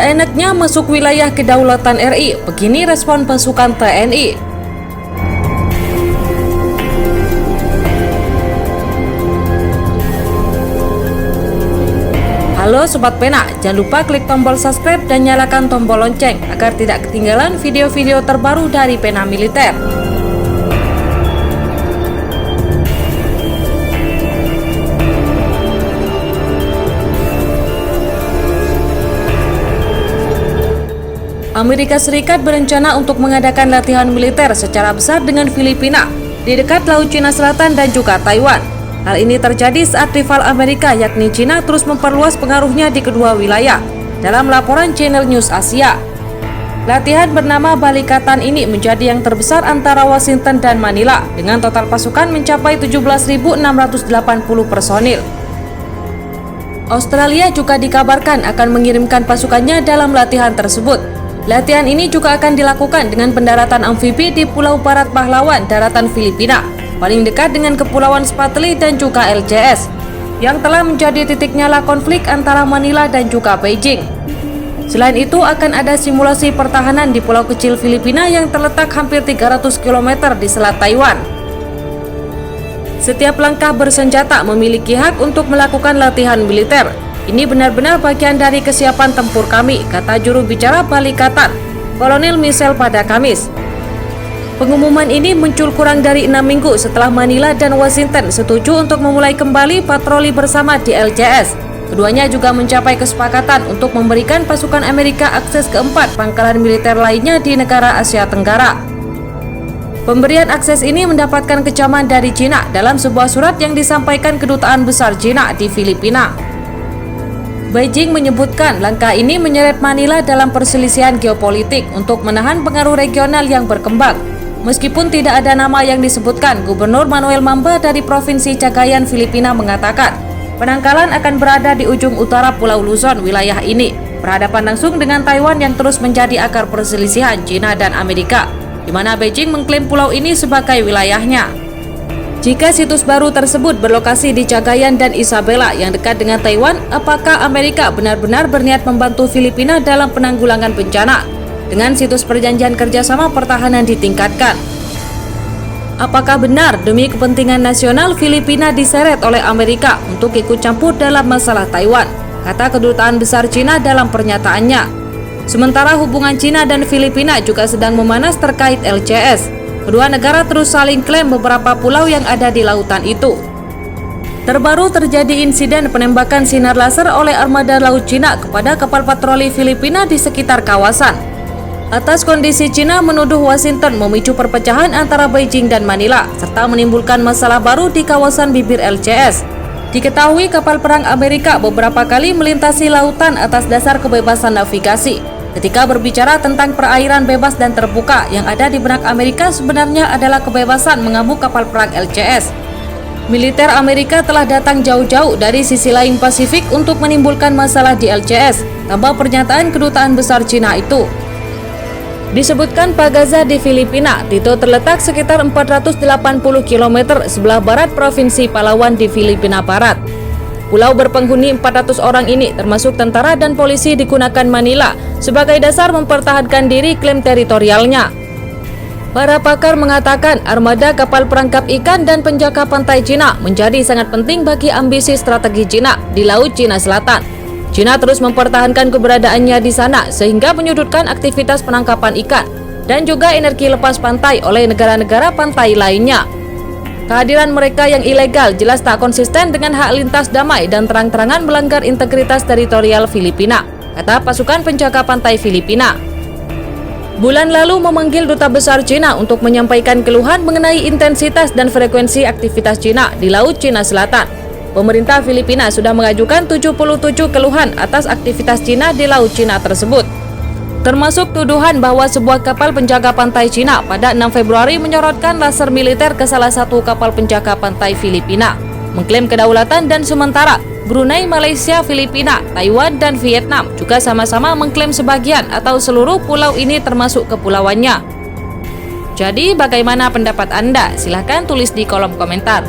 Seenaknya masuk wilayah kedaulatan RI, begini respon pasukan TNI. Halo Sobat Pena, jangan lupa klik tombol subscribe dan nyalakan tombol lonceng agar tidak ketinggalan video-video terbaru dari Pena Militer. Amerika Serikat berencana untuk mengadakan latihan militer secara besar dengan Filipina di dekat Laut Cina Selatan dan juga Taiwan. Hal ini terjadi saat rival Amerika yakni Cina terus memperluas pengaruhnya di kedua wilayah. Dalam laporan Channel News Asia, latihan bernama Balikatan ini menjadi yang terbesar antara Washington dan Manila dengan total pasukan mencapai 17.680 personil. Australia juga dikabarkan akan mengirimkan pasukannya dalam latihan tersebut. Latihan ini juga akan dilakukan dengan pendaratan amfibi di Pulau Barat Pahlawan, daratan Filipina, paling dekat dengan Kepulauan Spratly dan juga LCS, yang telah menjadi titik nyala konflik antara Manila dan juga Beijing. Selain itu, akan ada simulasi pertahanan di pulau kecil Filipina yang terletak hampir 300 km di Selat Taiwan. Setiap langkah bersenjata memiliki hak untuk melakukan latihan militer. Ini benar-benar bagian dari kesiapan tempur kami, kata juru bicara Balikatan, Kolonel Michel pada Kamis. Pengumuman ini muncul kurang dari 6 minggu setelah Manila dan Washington setuju untuk memulai kembali patroli bersama di LCS. Keduanya juga mencapai kesepakatan untuk memberikan pasukan Amerika akses ke 4 pangkalan militer lainnya di negara Asia Tenggara. Pemberian akses ini mendapatkan kecaman dari Cina dalam sebuah surat yang disampaikan Kedutaan Besar Cina di Filipina. Beijing menyebutkan langkah ini menyeret Manila dalam perselisihan geopolitik untuk menahan pengaruh regional yang berkembang. Meskipun tidak ada nama yang disebutkan, Gubernur Manuel Mamba dari Provinsi Cagayan, Filipina mengatakan penangkalan akan berada di ujung utara Pulau Luzon, wilayah ini, berhadapan langsung dengan Taiwan yang terus menjadi akar perselisihan Cina dan Amerika, di mana Beijing mengklaim pulau ini sebagai wilayahnya. Jika situs baru tersebut berlokasi di Cagayan dan Isabela yang dekat dengan Taiwan, apakah Amerika benar-benar berniat membantu Filipina dalam penanggulangan bencana dengan situs perjanjian kerjasama pertahanan ditingkatkan? Apakah benar demi kepentingan nasional Filipina diseret oleh Amerika untuk ikut campur dalam masalah Taiwan, kata Kedutaan Besar Cina dalam pernyataannya. Sementara hubungan Cina dan Filipina juga sedang memanas terkait LCS. Kedua negara terus saling klaim beberapa pulau yang ada di lautan itu. Terbaru terjadi insiden penembakan sinar laser oleh armada laut Cina kepada kapal patroli Filipina di sekitar kawasan. Atas kondisi Cina menuduh Washington memicu perpecahan antara Beijing dan Manila, serta menimbulkan masalah baru di kawasan bibir LCS. Diketahui kapal perang Amerika beberapa kali melintasi lautan atas dasar kebebasan navigasi. Ketika berbicara tentang perairan bebas dan terbuka, yang ada di benak Amerika sebenarnya adalah kebebasan mengamuk kapal perang LCS. Militer Amerika telah datang jauh-jauh dari sisi lain Pasifik untuk menimbulkan masalah di LCS, tambah pernyataan Kedutaan Besar Cina itu. Disebutkan Pagaza di Filipina, Tito terletak sekitar 480 km sebelah barat Provinsi Palawan di Filipina Barat. Pulau berpenghuni 400 orang ini, termasuk tentara dan polisi, digunakan Manila sebagai dasar mempertahankan diri klaim teritorialnya. Para pakar mengatakan armada kapal perangkap ikan dan penjaga pantai Cina menjadi sangat penting bagi ambisi strategi Cina di Laut Cina Selatan. Cina terus mempertahankan keberadaannya di sana sehingga menyudutkan aktivitas penangkapan ikan dan juga energi lepas pantai oleh negara-negara pantai lainnya. Kehadiran mereka yang ilegal jelas tak konsisten dengan hak lintas damai dan terang-terangan melanggar integritas teritorial Filipina, kata pasukan penjaga pantai Filipina. Bulan lalu memanggil Duta Besar Cina untuk menyampaikan keluhan mengenai intensitas dan frekuensi aktivitas Cina di Laut Cina Selatan. Pemerintah Filipina sudah mengajukan 77 keluhan atas aktivitas Cina di Laut Cina tersebut, termasuk tuduhan bahwa sebuah kapal penjaga pantai Cina pada 6 Februari menyorotkan laser militer ke salah satu kapal penjaga pantai Filipina, mengklaim kedaulatan, dan sementara Brunei, Malaysia, Filipina, Taiwan, dan Vietnam juga sama-sama mengklaim sebagian atau seluruh pulau ini termasuk kepulauannya. Jadi bagaimana pendapat Anda? Silahkan tulis di kolom komentar.